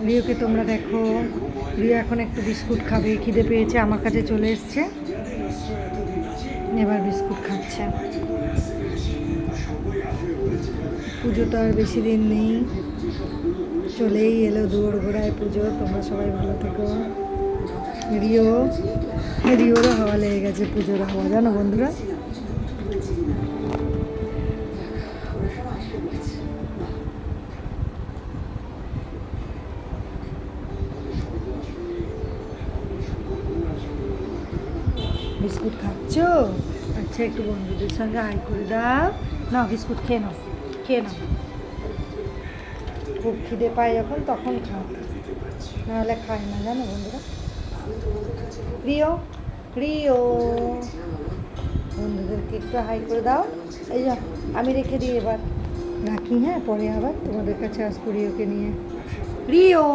রিওকে তোমরা দেখো, রিও এখন একটু বিস্কুট খাবে, খিদে পেয়েছে, আমার কাছে চলে এসছে, এবার বিস্কুট খাচ্ছে। পুজো তো আর বেশি দিন নেই, চলেই এলো দোরগোড়ায় পুজো। তোমরা সবাই ভালো থেকো। রিওরও হাওয়া লেগে গেছে, পুজোর হাওয়া, জানো বন্ধুরা। বিস্কুট খাচ্ছ? আচ্ছা, একটু বন্ধুদের সঙ্গে হাই করে দাও। না, বিস্কুট খেয়ে নাও, খেয়ে নাও। খুব খিদে পায় যখন তখন খাও, নাহলে খায় না, জানো বন্ধুরা। রিও, রিও, বন্ধুদেরকে একটু হাই করে দাও। এই যা, আমি রেখে দিই, এবার রাখি, হ্যাঁ, পরে আবার তোমাদের কাছে আসবো রিওকে নিয়ে। রিও।